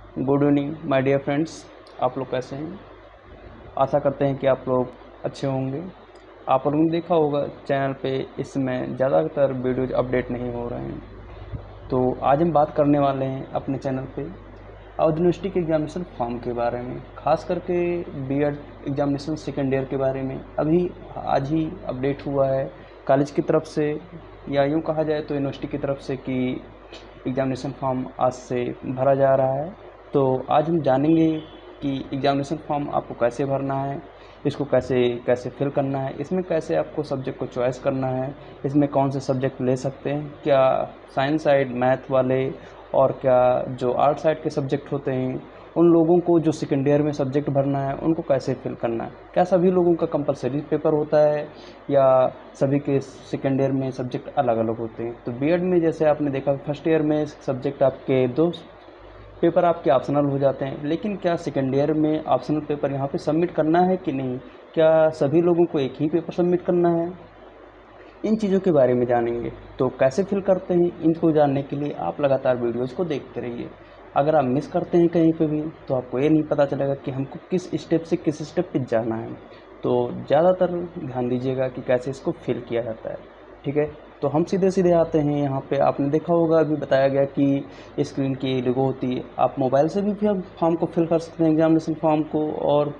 Good evening my dear friends. आप लोग कैसे हैं? आशा करते हैं कि आप लोग अच्छे होंगे। आप लोगों ने देखा होगा चैनल पे इस समय ज़्यादातर वीडियोज अपडेट नहीं हो रहे हैं। तो आज हम बात करने वाले हैं अपने चैनल पे अवध यूनिवर्सिटी के एग्जामिनेशन फॉर्म के बारे में, खास करके बीएड एग्जामिनेशन सेकेंड ईयर के बारे में। अभी आज ही अपडेट हुआ है कॉलेज की तरफ से, या यूँ कहा जाए तो यूनिवर्सिटी की तरफ से, कि एग्जामिनेशन फॉर्म आज से भरा जा रहा है। तो आज हम जानेंगे कि एग्जामिनेशन फॉर्म आपको कैसे भरना है, इसको कैसे कैसे फिल करना है, इसमें कैसे आपको सब्जेक्ट को चॉइस करना है, इसमें कौन से सब्जेक्ट ले सकते हैं, क्या साइंस साइड मैथ वाले और क्या जो आर्ट साइड के सब्जेक्ट होते हैं उन लोगों को जो सेकेंड ईयर में सब्जेक्ट भरना है उनको कैसे फिल करना है, क्या सभी लोगों का कंपलसरी पेपर होता है या सभी के सेकेंड ईयर में सब्जेक्ट अलग अलग होते हैं। तो बीएड में जैसे आपने देखा फर्स्ट ईयर में सब्जेक्ट आपके दो पेपर आपके ऑप्शनल हो जाते हैं, लेकिन क्या सेकेंड ईयर में ऑप्शनल पेपर यहाँ पे सबमिट करना है कि नहीं, क्या सभी लोगों को एक ही पेपर सबमिट करना है, इन चीज़ों के बारे में जानेंगे। तो कैसे फिल करते हैं इनको जानने के लिए आप लगातार वीडियोज़ को देखते रहिए। अगर आप मिस करते हैं कहीं पे भी तो आपको ये नहीं पता चलेगा कि हमको किस स्टेप से किस स्टेप पे जाना है। तो ज़्यादातर ध्यान दीजिएगा कि कैसे इसको फिल किया जाता है। ठीक है, तो हम सीधे सीधे आते हैं यहाँ पे। आपने देखा होगा अभी बताया गया कि स्क्रीन की लोगो होती है, आप मोबाइल से भी फॉर्म को फिल कर सकते हैं एग्जामिनेशन फॉर्म को, और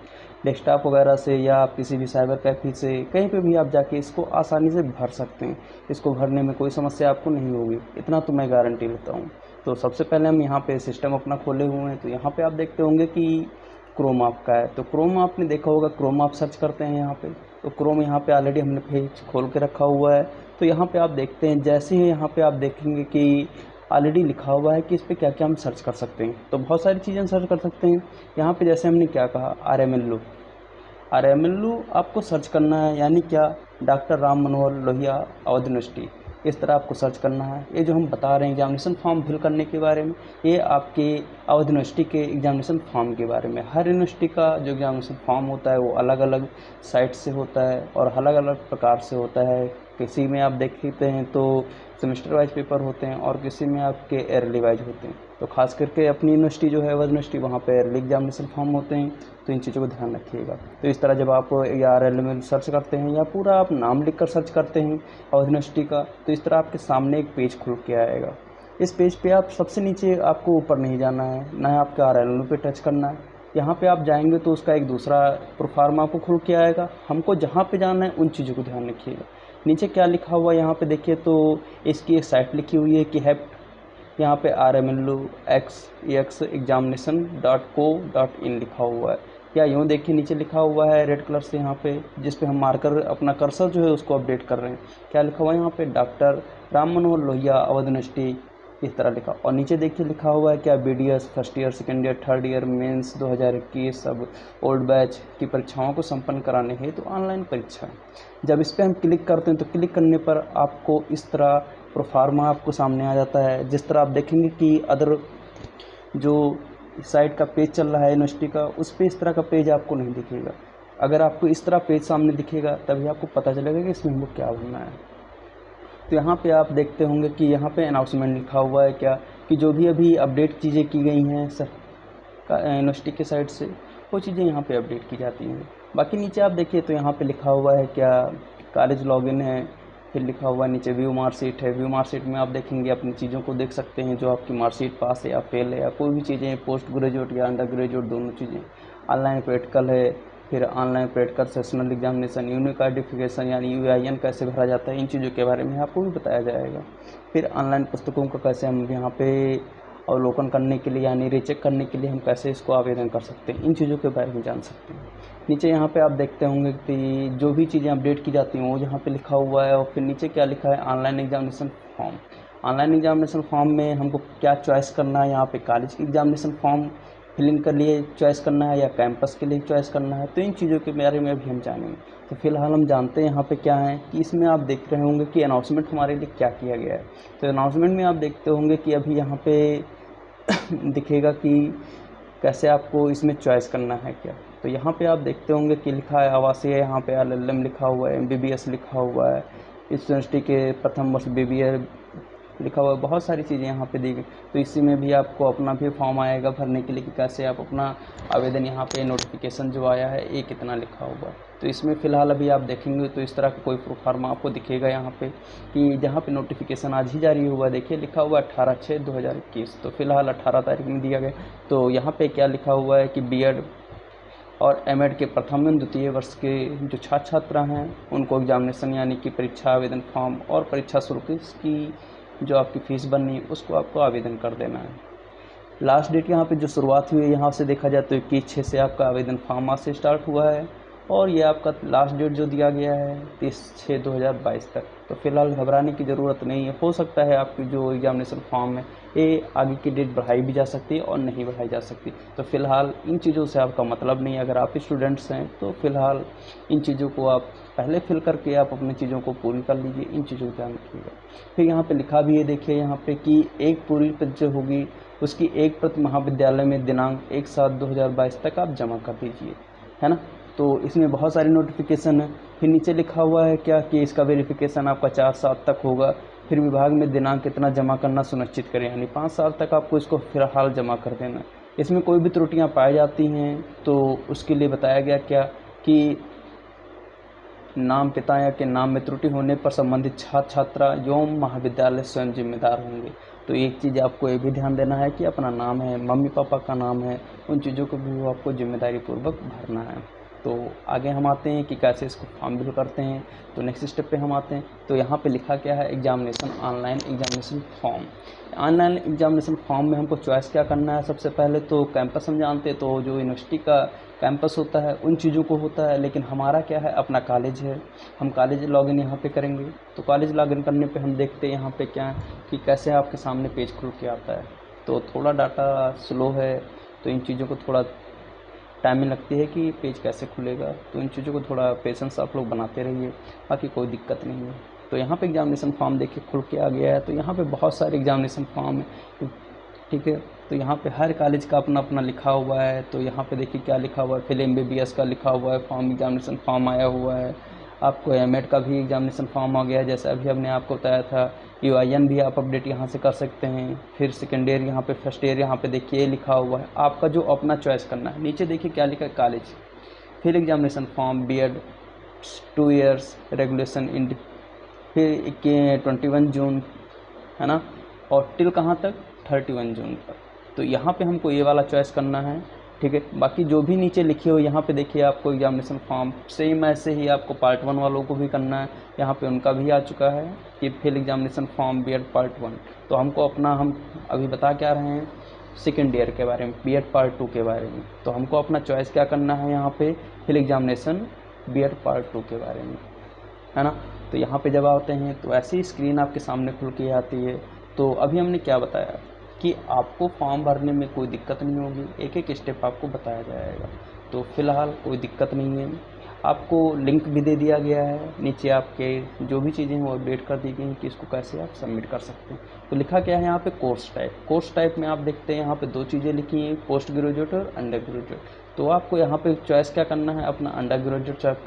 डेस्कटॉप वगैरह से या आप किसी भी साइबर कैफे से कहीं पे भी आप जाके इसको आसानी से भर सकते हैं। इसको भरने में कोई समस्या आपको नहीं होगी, इतना तो मैं गारंटी लेता हूँ। तो सबसे पहले हम यहाँ पे सिस्टम अपना खोले हुए हैं, तो यहाँ पे आप देखते होंगे कि क्रोम आपका है। तो क्रोम आपने देखा होगा, क्रोम आप सर्च करते हैं यहाँ पे, तो क्रोम यहाँ पे ऑलरेडी हमने पेज खोल के रखा हुआ है। तो यहाँ पे आप देखते हैं, जैसे ही यहाँ पे आप देखेंगे कि ऑलरेडी लिखा हुआ है कि इस पर क्या क्या हम सर्च कर सकते हैं। तो बहुत सारी चीज़ें सर्च कर सकते हैं। यहाँ पे जैसे हमने क्या कहा, आरएमएलयू आपको सर्च करना है, यानी क्या, डॉक्टर राम मनोहर लोहिया अवध यूनिवर्सिटी, इस तरह आपको सर्च करना है। ये जो हम बता रहे हैं एग्जामिनेशन फॉर्म फिल करने के बारे में, ये आपके अवध यूनिवर्सिटी के एग्जामिनेशन फॉर्म के बारे में। हर यूनिवर्सिटी का जो एग्जामिनेशन फॉर्म होता है वो अलग अलग साइट से होता है और अलग अलग प्रकार से होता है। किसी में आप देखते हैं तो सेमेस्टर वाइज पेपर होते हैं और किसी में आपके ईयरली वाइज होते हैं। तो खास करके अपनी यूनिवर्सिटी जो है अवध यूनिवर्सिटी, वहाँ पे ईयरली एग्जामिनेशन फॉर्म होते हैं। तो इन चीज़ों को ध्यान रखिएगा। तो इस तरह जब आप ARL में सर्च करते हैं या पूरा आप नाम लिखकर सर्च करते हैं अवध यूनिवर्सिटी का, तो इस तरह आपके सामने एक पेज खुल के आएगा। इस पेज पे आप सबसे नीचे, आपको ऊपर नहीं जाना है, ना आपके RL पे टच करना है। यहाँ पे आप जाएंगे तो उसका एक दूसरा प्रोफार्म आपको खुल के आएगा। हमको जहाँ पे जाना है उन चीज़ों को ध्यान रखिएगा। नीचे क्या लिखा हुआ है यहाँ पे देखिए, तो इसकी एक साइट लिखी हुई है कि हेप्ट, यहाँ पे RMLU examination.co.in लिखा हुआ है, या यूँ देखिए नीचे लिखा हुआ है रेड कलर से यहाँ पे, जिस पे हम मार्कर अपना कर्सर जो है उसको अपडेट कर रहे हैं। क्या लिखा हुआ है यहाँ पे, डॉक्टर राम मनोहर लोहिया अवध यूनिवर्सिटी, इस तरह लिखा। और नीचे देखिए लिखा हुआ है क्या, BDS first year, second year, third year mains 2021 सब ओल्ड बैच की परीक्षाओं को संपन्न कराने हेतु तो ऑनलाइन परीक्षा। जब इस पर हम क्लिक करते हैं तो क्लिक करने पर आपको इस तरह प्रोफार्मा आपको सामने आ जाता है। जिस तरह आप देखेंगे कि अदर जो साइट का पेज चल रहा है यूनिवर्सिटी का, उस पर इस तरह का पेज आपको नहीं दिखेगा। अगर आपको इस तरह पेज सामने दिखेगा तभी आपको पता चलेगा कि इसमें हमको क्या भरना है। तो यहाँ पे आप देखते होंगे कि यहाँ पे अनाउंसमेंट लिखा हुआ है क्या, कि जो भी अभी अपडेट चीज़ें की गई हैं सर यूनिवर्सिटी के साइड से, वो चीज़ें यहाँ पे अपडेट की जाती हैं। बाकी नीचे आप देखिए तो यहाँ पे लिखा हुआ है क्या, कॉलेज लॉगिन है, फिर लिखा हुआ है नीचे व्यू मार्कशीट है। व्यू मार्कशीट में आप देखेंगे अपनी चीज़ों को देख सकते हैं, जो आपकी मार्कशीट पास है या फेल है या कोई भी चीज़ें, पोस्ट ग्रेजुएट या अंडर ग्रेजुएट दोनों चीज़ें। ऑनलाइन प्रैक्टिकल है, फिर online practical sessional examination, unique identification यानी UIN कैसे भरा जाता है, इन चीज़ों के बारे में आपको भी बताया जाएगा। फिर ऑनलाइन पुस्तकों का कैसे हम यहाँ पे अवलोकन करने के लिए यानी रीचेक करने के लिए हम कैसे इसको आवेदन कर सकते हैं, इन चीज़ों के बारे में जान सकते हैं। नीचे यहाँ पे आप देखते होंगे कि जो भी चीज़ें अपडेट की जाती हैं वो यहाँ पे लिखा हुआ है। और फिर नीचे क्या लिखा है, online examination form. Online examination form में हमको क्या चॉइस करना है, यहाँ पे कॉलेज की एग्जामिनेशन फॉर्म फिलिंग के लिए चॉइस करना है या कैंपस के लिए चॉइस करना है, तो इन चीज़ों के बारे में भी हम जानेंगे। तो फिलहाल हम जानते हैं यहाँ पे क्या है, कि इसमें आप देख रहे होंगे कि अनाउंसमेंट हमारे लिए क्या किया गया है। तो अनाउंसमेंट में आप देखते होंगे कि अभी यहाँ पे दिखेगा कि कैसे आपको इसमें चॉइस करना है क्या। तो यहाँ पे आप देखते होंगे कि लिखा है आवासीय, यहाँ पे LLM लिखा हुआ है, MBBS लिखा हुआ है। इस यूनिवर्सिटी के प्रथम वर्ष लिखा हुआ है, बहुत सारी चीज़ें यहाँ पे दी गई। तो इसी में भी आपको अपना भी फॉर्म आएगा भरने के लिए कि कैसे आप अपना आवेदन, यहाँ पे नोटिफिकेशन जो आया है ये कितना लिखा हुआ। तो इसमें फ़िलहाल अभी आप देखेंगे तो इस तरह का कोई प्रूफ फॉर्म आपको दिखेगा यहाँ पे कि जहाँ पे नोटिफिकेशन आज ही जारी हुआ, देखिए लिखा हुआ 18/6/2021। तो फिलहाल 18 तारीख में दिया गया। तो यहाँ पे क्या लिखा हुआ है कि बीएड और एमएड के प्रथम एवं द्वितीय वर्ष के जो छात्र छात्रा हैं उनको एग्जामिनेशन यानी कि परीक्षा आवेदन फॉर्म और परीक्षा शुल्क की जो आपकी फ़ीस बननी है उसको आपको आवेदन कर देना है। लास्ट डेट यहाँ पे जो शुरुआत हुई है यहाँ से देखा जाए तो 21/6 से आपका आवेदन फॉर्म आज से स्टार्ट हुआ है और ये आपका लास्ट डेट जो दिया गया है 30/6/2022 तक। तो फिलहाल घबराने की ज़रूरत नहीं है। हो सकता है आपकी जो एग्जामिनेशन फॉर्म है ये आगे की डेट बढ़ाई भी जा सकती है और नहीं बढ़ाई जा सकती। तो फिलहाल इन चीज़ों से आपका मतलब नहीं है। अगर आप स्टूडेंट्स हैं तो फिलहाल इन चीज़ों को आप पहले फिल करके आप अपनी चीज़ों को पूरी कर लीजिए, इन चीज़ों का ध्यान रखिएगा। फिर यहाँ पे लिखा भी है, देखिए यहाँ पे कि एक पूरी प्रति जो होगी उसकी एक प्रति महाविद्यालय में दिनांक 1/7/2022 तक आप जमा कर दीजिए, है ना। तो इसमें बहुत सारी नोटिफिकेशन है। फिर नीचे लिखा हुआ है क्या कि इसका वेरिफिकेशन आपका 4 साल तक होगा। फिर विभाग में दिनांक कितना जमा करना सुनिश्चित करें, यानी 5 साल तक आपको इसको फिलहाल जमा कर देना। इसमें कोई भी त्रुटियां पाई जाती हैं तो उसके लिए बताया गया क्या कि नाम पिता या के नाम में त्रुटि होने पर संबंधित छात्र छात्रा एवं महाविद्यालय स्वयं जिम्मेदार होंगे। तो एक चीज़ आपको ये भी ध्यान देना है कि अपना नाम है, मम्मी पापा का नाम है, उन चीज़ों को भी आपको जिम्मेदारी पूर्वक भरना है। तो आगे हम आते हैं कि कैसे इसको फॉर्म फिल करते हैं। तो नेक्स्ट स्टेप पे हम आते हैं। तो यहाँ पे लिखा क्या है, examination online examination form. Online examination form में हमको चॉइस क्या करना है। सबसे पहले तो कैंपस हम जानते हैं, तो जो यूनिवर्सिटी का कैंपस होता है उन चीज़ों को होता है, लेकिन हमारा क्या है, अपना कॉलेज है। हम कॉलेज लॉगिन यहाँ पे करेंगे। तो कॉलेज लॉगिन करने पे हम देखते हैं यहाँ पे क्या है कि कैसे आपके सामने पेज खुल के आता है। तो थोड़ा डाटा स्लो है, तो इन चीज़ों को थोड़ा टाइमिंग लगती है कि पेज कैसे खुलेगा। तो इन चीज़ों को थोड़ा पेशेंस आप लोग बनाते रहिए, बाकी कोई दिक्कत नहीं है। तो यहाँ पे एग्जामिनेशन फॉर्म देखिए खुल के आ गया है। तो यहाँ पे बहुत सारे एग्जामिनेशन फॉर्म है, ठीक है। तो यहाँ पे हर कॉलेज का अपना अपना लिखा हुआ है। तो यहाँ पे देखिए क्या लिखा हुआ है, फिर MBBS का लिखा हुआ है फॉर्म, एग्जामिनेशन फॉर्म आया हुआ है। आपको एमएड का भी एग्जामिनेशन फॉर्म आ गया है, जैसे अभी हमने आपको बताया था। UIN भी आप अपडेट यहाँ से कर सकते हैं। फिर सेकेंड ईयर यहाँ पे, फर्स्ट ईयर यहाँ पे देखिए लिखा हुआ है। आपका जो अपना चॉइस करना है। नीचे देखिए क्या लिखा है, कॉलेज, फिर examination form, BEd 2 years regulation in, फिर 21 जून, है ना, और टिल कहाँ तक, 31 जून तक। तो यहाँ पे हमको ये वाला चॉइस करना है, ठीक है। बाकी जो भी नीचे लिखे हो यहाँ पे देखिए आपको एग्जामिनेशन फॉर्म सेम ऐसे ही आपको पार्ट 1 वालों को भी करना है। यहाँ पे उनका भी आ चुका है कि fill examination form BEd part 1। तो हमको अपना, हम अभी बता क्या रहे हैं सेकेंड ईयर के बारे में, BEd पार्ट 2 के बारे में। तो हमको अपना चॉइस क्या करना है यहाँ पे, फिल एग्जामिनेशन BEd पार्ट 2 के बारे में, है ना। तो यहाँ पे जब आते हैं तो ऐसी स्क्रीन आपके सामने खुल के आती है। तो अभी हमने क्या बताया कि आपको फॉर्म भरने में कोई दिक्कत नहीं होगी, एक एक स्टेप आपको बताया जाएगा। तो फिलहाल कोई दिक्कत नहीं है। आपको लिंक भी दे दिया गया है, नीचे आपके जो भी चीज़ें हैं वो अपडेट कर दी गई हैं कि इसको कैसे आप सबमिट कर सकते हैं। तो लिखा क्या है यहाँ पे, कोर्स टाइप। कोर्स टाइप में आप देखते हैं यहाँ पे 2 चीज़ें लिखी हैं, पोस्ट ग्रेजुएट और अंडर ग्रेजुएट। तो आपको यहाँ पे चॉइस क्या करना है, अपना अंडर ग्रेजुएट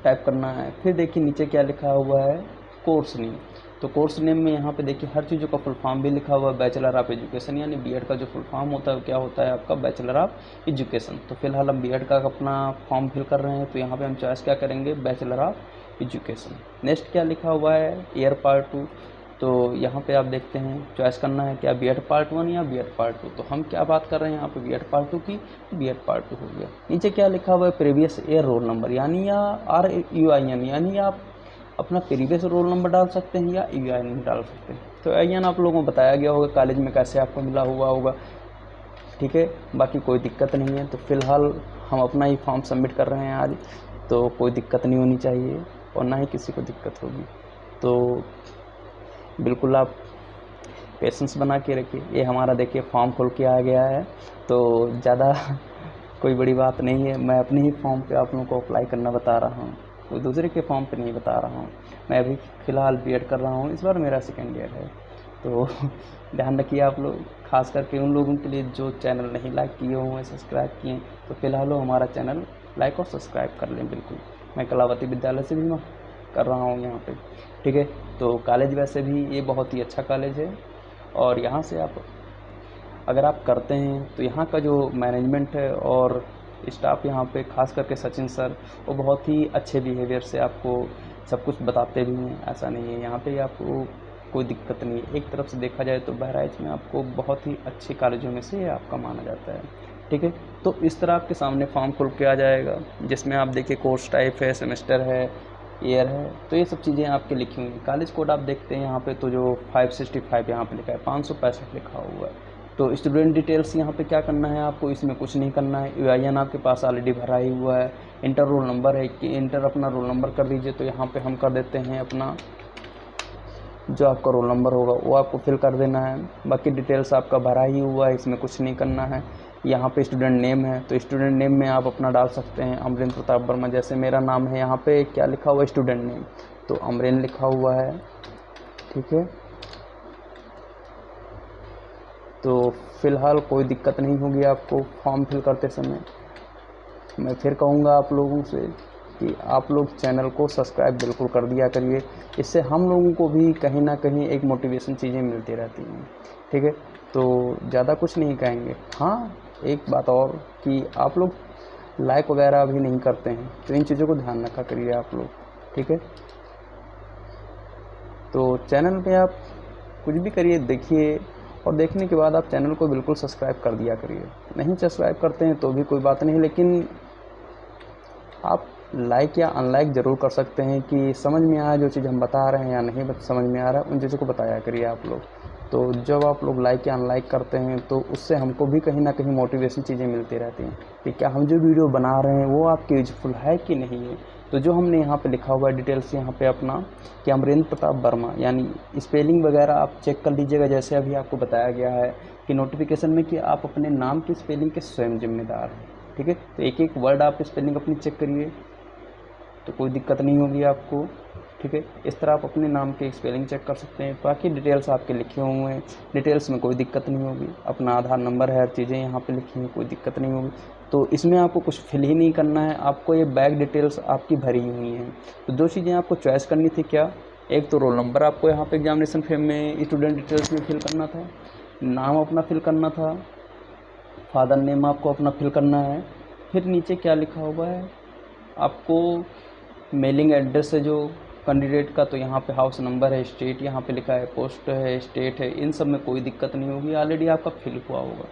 टाइप करना है। फिर देखिए नीचे क्या लिखा हुआ है, कोर्स नेम। तो कोर्स नेम में यहाँ पे देखिए हर चीज़ों का फुल फॉर्म भी लिखा हुआ है, बैचलर ऑफ एजुकेशन, यानी BEd का जो फुल फॉर्म होता है क्या होता है आपका, बैचलर ऑफ एजुकेशन। तो फिलहाल हम BEd का अपना फॉर्म फिल कर रहे हैं। तो यहाँ पे हम चॉइस क्या करेंगे, बैचलर ऑफ एजुकेशन। नेक्स्ट क्या लिखा हुआ है, ईयर पार्ट 2। तो यहाँ पे आप देखते हैं चॉइस करना है क्या, BEd पार्ट 1 या BEd पार्ट 2। तो हम क्या बात कर रहे हैं यहाँ पे, BEd पार्ट 2 की, BEd पार्ट 2 हो गया। नीचे क्या लिखा हुआ है, प्रीवियस ईयर रोल नंबर, यानी या RUIN, यानी आप अपना प्रीवियस रोल नंबर डाल सकते हैं या UIN डाल सकते हैं। तो UIN आप लोगों को बताया गया होगा कॉलेज में कैसे आपको मिला हुआ होगा, ठीक है। बाकी कोई दिक्कत नहीं है। तो फिलहाल हम अपना ही फॉर्म सबमिट कर रहे हैं आज, तो कोई दिक्कत नहीं होनी चाहिए और ना ही किसी को दिक्कत होगी। तो बिल्कुल आप पेशेंस बना के रखिए। ये हमारा देखिए फॉर्म खुल के आ गया है। तो ज़्यादा कोई बड़ी बात नहीं है। मैं अपने ही फॉर्म पे आप लोगों को अप्लाई करना बता रहा हूँ, कोई दूसरे के फॉर्म पे नहीं बता रहा हूँ। मैं अभी फ़िलहाल BEd कर रहा हूँ, इस बार मेरा सेकेंड ईयर है। तो ध्यान रखिए आप लोग, खास करके उन लोगों के लिए जो चैनल नहीं लाइक किए हुए, सब्सक्राइब किए, तो फिलहाल वो हमारा चैनल लाइक और सब्सक्राइब कर लें बिल्कुल। मैं कलावती विद्यालय से भी कर रहा हूँ यहाँ पे, ठीक है। तो कॉलेज वैसे भी ये बहुत ही अच्छा कॉलेज है, और यहाँ से आप अगर आप करते हैं तो यहाँ का जो मैनेजमेंट है और स्टाफ यहाँ पे खास करके सचिन सर, वो बहुत ही अच्छे बिहेवियर से आपको सब कुछ बताते भी हैं। ऐसा नहीं है, यहाँ पे आपको कोई दिक्कत नहीं है। एक तरफ से देखा जाए तो बहराइच में आपको बहुत ही अच्छे कॉलेजों में से आपका माना जाता है, ठीक है। तो इस तरह आपके सामने फॉर्म खुल के आ जाएगा, जिसमें आप देखिए कोर्स टाइप है, सेमेस्टर है, ईयर है, तो ये सब चीज़ें आपके लिखी हुई हैं। कॉलेज कोड आप देखते हैं यहाँ पे तो जो 565 यहाँ पे लिखा है, 565 लिखा हुआ है। तो स्टूडेंट डिटेल्स यहाँ पे क्या करना है आपको, इसमें कुछ नहीं करना है। यूआईएन आपके पास ऑलरेडी भरा ही हुआ है। इंटर रोल नंबर है कि इंटर अपना रोल नंबर कर दीजिए, तो यहाँ पे हम कर देते हैं अपना जो आपका रोल नंबर होगा वो आपको फिल कर देना है। बाकी डिटेल्स आपका भरा ही हुआ है, इसमें कुछ नहीं करना है। यहाँ पे स्टूडेंट नेम है, तो स्टूडेंट नेम में आप अपना डाल सकते हैं अमरेंद्र प्रताप वर्मा। जैसे मेरा नाम है, यहाँ पे क्या लिखा हुआ है स्टूडेंट नेम, तो अमरेंद्र लिखा हुआ है, ठीक है। तो फ़िलहाल कोई दिक्कत नहीं होगी आपको फॉर्म फिल करते समय। मैं फिर कहूँगा आप लोगों से कि आप लोग चैनल को सब्सक्राइब बिल्कुल कर दिया करिए, इससे हम लोगों को भी कहीं ना कहीं एक मोटिवेशन चीज़ें मिलती रहती हैं, ठीक है। तो ज़्यादा कुछ नहीं कहेंगे। हाँ, एक बात और कि आप लोग लाइक वगैरह भी नहीं करते हैं, तो इन चीज़ों को ध्यान रखा करिए आप लोग, ठीक है। तो चैनल पे आप कुछ भी करिए, देखिए, और देखने के बाद आप चैनल को बिल्कुल सब्सक्राइब कर दिया करिए। नहीं सब्सक्राइब करते हैं तो भी कोई बात नहीं, लेकिन आप लाइक या अनलाइक ज़रूर कर सकते हैं कि समझ में आया जो चीज़ हम बता रहे हैं या नहीं समझ में आ रहा है, उन चीज़ों को बताया करिए आप लोग। तो जब आप लोग लाइक या अनलाइक करते हैं तो उससे हमको भी कहीं ना कहीं मोटिवेशन चीज़ें मिलती रहती हैं कि क्या हम जो वीडियो बना रहे हैं वो आपके यूजफुल है कि नहीं है। तो जो हमने यहाँ पे लिखा हुआ है डिटेल्स यहाँ पे अपना कि अमरेंद्र प्रताप वर्मा, यानी स्पेलिंग वगैरह आप चेक कर लीजिएगा, जैसे अभी आपको बताया गया है कि नोटिफिकेशन में कि आप अपने नाम की स्पेलिंग के स्वयं जिम्मेदार हैं, ठीक है। तो एक एक वर्ड आप स्पेलिंग अपनी चेक करिए, तो कोई दिक्कत नहीं होगी आपको, ठीक है। इस तरह आप अपने नाम के स्पेलिंग चेक कर सकते हैं। बाकी डिटेल्स आपके लिखे हुए हैं, डिटेल्स में कोई दिक्कत नहीं होगी। अपना आधार नंबर है, हर चीज़ें यहाँ पे लिखी हैं, कोई दिक्कत नहीं होगी। तो इसमें आपको कुछ फिल ही नहीं करना है, आपको ये बैक डिटेल्स आपकी भरी हुई हैं। तो दो चीज़ें आपको चॉइस करनी थी, क्या, एक तो रोल नंबर आपको यहाँ पे एग्जामिनेशन फेम में स्टूडेंट डिटेल्स में फिल करना था, नाम अपना फिल करना था, फादर नेम आपको अपना फिल करना है। फिर नीचे क्या लिखा हुआ है आपको, मेलिंग एड्रेस है जो कैंडिडेट का, तो यहाँ पे हाउस नंबर है, स्टेट यहाँ पे लिखा है, पोस्ट है, स्टेट है, इन सब में कोई दिक्कत नहीं होगी, ऑलरेडी आपका फिल हुआ होगा।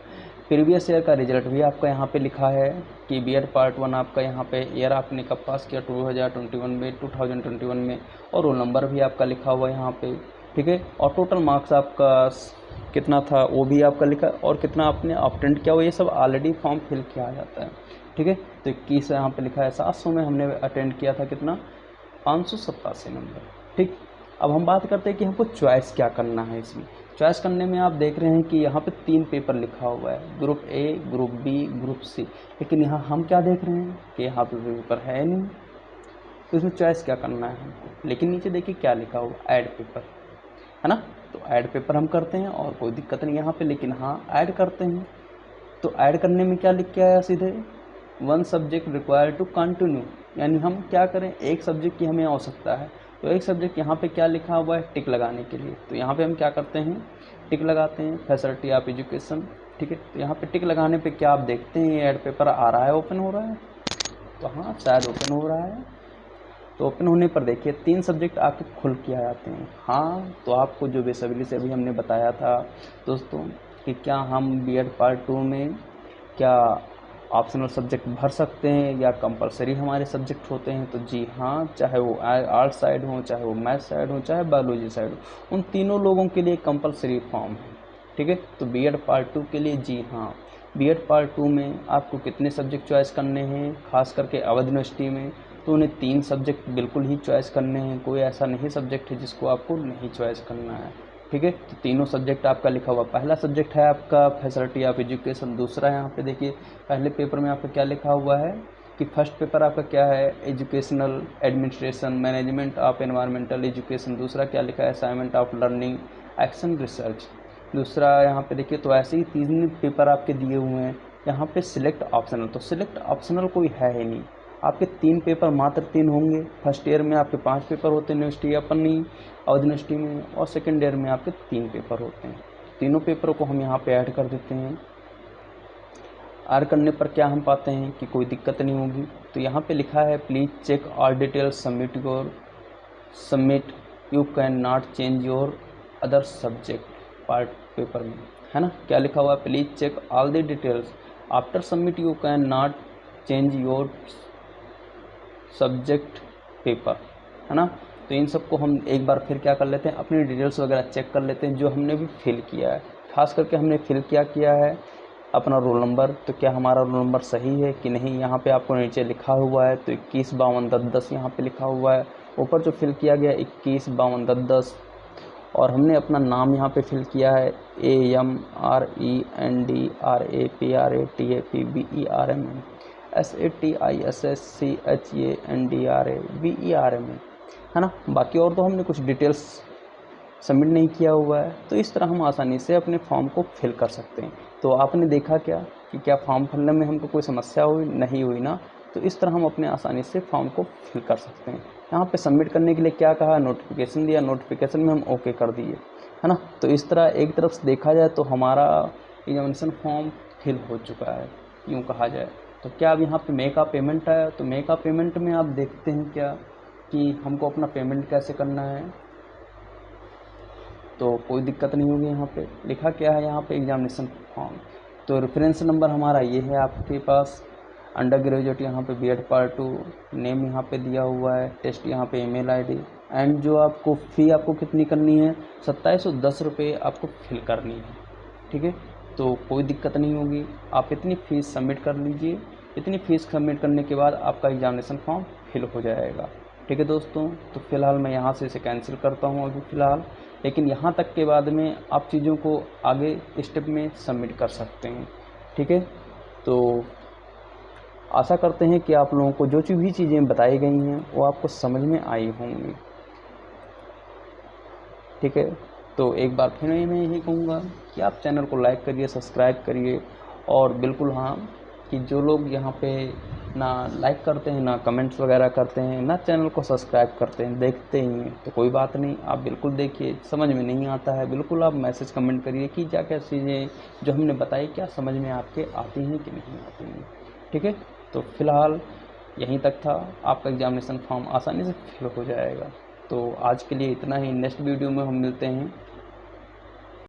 प्रीवियस ईयर का रिजल्ट भी आपका यहाँ पे लिखा है कि बीएड पार्ट 1 आपका यहाँ पे ईयर आपने कब पास किया, 2021 में, और रोल नंबर भी आपका लिखा हुआ है यहाँ पे, ठीक है। और टोटल मार्क्स आपका कितना था वो भी आपका लिखा, और कितना आपने अटेंड किया हुआ, ये सब ऑलरेडी फॉर्म फिल किया जाता है, ठीक है। तो 21 यहाँ पे लिखा है, 700 में हमने अटेंड किया था, कितना, 587 नंबर, ठीक। अब हम बात करते हैं कि हमको चॉइस क्या करना है। इसमें चॉइस करने में आप देख रहे हैं कि यहाँ पे 3 पेपर लिखा हुआ है, group A, group B, group C, लेकिन यहाँ हम क्या देख रहे हैं कि यहाँ पे पेपर है नहीं, तो इसमें चॉइस क्या करना है हमको। लेकिन नीचे देखिए क्या लिखा हुआ, ऐड पेपर, है ना। तो ऐड पेपर हम करते हैं और कोई दिक्कत नहीं यहाँ पे, लेकिन हाँ ऐड करते हैं। तो ऐड करने में क्या लिख के आया सीधे, 1 सब्जेक्ट रिक्वायर्ड टू कंटिन्यू, यानी हम क्या करें, एक सब्जेक्ट की हमें आवश्यकता है, तो एक सब्जेक्ट यहाँ पे क्या लिखा हुआ है, टिक लगाने के लिए। तो यहाँ पे हम क्या करते हैं, टिक लगाते हैं, फैसिलिटी ऑफ एजुकेशन, ठीक है। तो यहाँ पे टिक लगाने पे क्या आप देखते हैं, ऐड पेपर आ रहा है, ओपन हो रहा है, तो हाँ शायद ओपन हो रहा है। तो ओपन होने पर देखिए 3 सब्जेक्ट आपके खुल के आ जाते हैं। हाँ, तो आपको जो बेसब्री से अभी हमने बताया था दोस्तों कि क्या हम बीएड पार्ट 2 में क्या ऑप्शनल सब्जेक्ट भर सकते हैं या कंपलसरी हमारे सब्जेक्ट होते हैं, तो जी हाँ, चाहे वो आर्ट साइड हो, चाहे वो मैथ साइड हो, चाहे बायोलॉजी साइड हो, उन तीनों लोगों के लिए कंपलसरी फॉर्म है, ठीक है। तो बीएड पार्ट 2 के लिए जी हाँ, बीएड पार्ट 2 में आपको कितने सब्जेक्ट चॉइस करने हैं, खास करके अवध यूनिवर्सिटी में, तो उन्हें 3 सब्जेक्ट बिल्कुल ही चॉइस करने हैं, कोई ऐसा नहीं सब्जेक्ट है जिसको आपको नहीं चॉइस करना है, ठीक है। तो तीनों सब्जेक्ट आपका लिखा हुआ, पहला सब्जेक्ट है आपका फैसिलिटी ऑफ एजुकेशन, दूसरा यहाँ पे देखिए पहले पेपर में आपका क्या लिखा हुआ है कि फर्स्ट पेपर आपका क्या है, educational administration, management of environmental education, दूसरा क्या लिखा है, assignment of learning, action research, दूसरा यहाँ पे देखिए। तो ऐसे ही 3 पेपर आपके दिए हुए हैं। यहाँ पे सिलेक्ट ऑप्शनल, तो सिलेक्ट ऑप्शनल कोई है ही नहीं, आपके 3 पेपर, मात्र 3 होंगे। फर्स्ट ईयर में आपके 5 पेपर होते हैं यूनिवर्सिटी अपनी अवध यूनिवर्सिटी में, और सेकेंड ईयर में आपके 3 पेपर होते हैं। तीनों पेपरों को हम यहाँ पे ऐड कर देते हैं। ऐड करने पर क्या हम पाते हैं कि कोई दिक्कत नहीं होगी। तो यहाँ पे लिखा है please check all details submit you can not change your other subject part paper में, है ना। क्या लिखा हुआ है, please check all the details after submit you can not change your subject paper, है ना। तो इन सबको हम एक बार फिर क्या कर लेते हैं, अपनी डिटेल्स वगैरह चेक कर लेते हैं जो हमने भी फिल किया है। खास करके हमने फिल किया है अपना रोल नंबर। तो क्या हमारा रोल नंबर सही है कि नहीं, यहाँ पे आपको नीचे लिखा हुआ है। तो 21 52 10 10 यहाँ पे लिखा हुआ है। ऊपर जो फिल किया गया 21 52 10 10, और हमने अपना नाम यहाँ पे फिल किया है AMRENDRAPRATAPBERM SATISSCHANDRABERM, है ना। बाकी और तो हमने कुछ डिटेल्स सबमिट नहीं किया हुआ है। तो इस तरह हम आसानी से अपने फॉर्म को फिल कर सकते हैं। तो आपने देखा क्या कि क्या फॉर्म भरने में हमको कोई समस्या हुई, नहीं हुई ना। तो इस तरह हम अपने आसानी से फॉर्म को फिल कर सकते हैं। यहाँ पे सबमिट करने के लिए क्या कहा, नोटिफिकेशन दिया, नोटिफिकेशन में हम ओके कर दिए, है ना। तो इस तरह एक तरफ से देखा जाए तो हमारा एग्जामिनेशन फॉर्म फिल हो चुका है, यूँ कहा जाए। तो क्या अब यहाँ पे मेक आ पेमेंट आया, तो मेक आ पेमेंट में आप देखते हैं क्या कि हमको अपना पेमेंट कैसे करना है। तो कोई दिक्कत नहीं होगी। यहाँ पे लिखा क्या है, यहाँ पे एग्जामिनेशन फॉर्म। तो रेफरेंस नंबर हमारा ये है आपके पास, अंडर ग्रेजुएट यहाँ पे B.Ed Part 2, नेम यहाँ पे दिया हुआ है, टेस्ट यहाँ पे email ID, एंड जो आपको फ़ी आपको कितनी करनी है, 2710 रुपये आपको फिल करनी है, ठीक है। तो कोई दिक्कत नहीं होगी, आप इतनी फ़ीस सबमिट कर लीजिए। इतनी फ़ीस सबमिट करने के बाद आपका एग्जामिनेशन फॉर्म फिल हो जाएगा, ठीक है दोस्तों। तो फिलहाल मैं यहाँ से इसे कैंसिल करता हूँ अभी फ़िलहाल, लेकिन यहाँ तक के बाद में आप चीज़ों को आगे स्टेप में सबमिट कर सकते हैं, ठीक है। तो आशा करते हैं कि आप लोगों को जो भी चीज़ें बताई गई हैं वो आपको समझ में आई होंगी, ठीक है। तो एक बार फिर मैं यही कहूँगा कि आप चैनल को लाइक करिए, सब्सक्राइब करिए, और बिल्कुल हाँ, कि जो लोग यहाँ पे ना लाइक करते हैं, ना कमेंट्स वगैरह करते हैं, ना चैनल को सब्सक्राइब करते हैं, देखते ही हैं, तो कोई बात नहीं, आप बिल्कुल देखिए। समझ में नहीं आता है, बिल्कुल आप मैसेज कमेंट करिए कि क्या क्या चीज़ें जो हमने बताई क्या समझ में आपके आती हैं कि नहीं आती हैं, ठीक है। तो फिलहाल यहीं तक था, आपका एग्जामिनेशन फॉर्म आसानी से फिल हो जाएगा। तो आज के लिए इतना ही, नेक्स्ट वीडियो में हम मिलते हैं।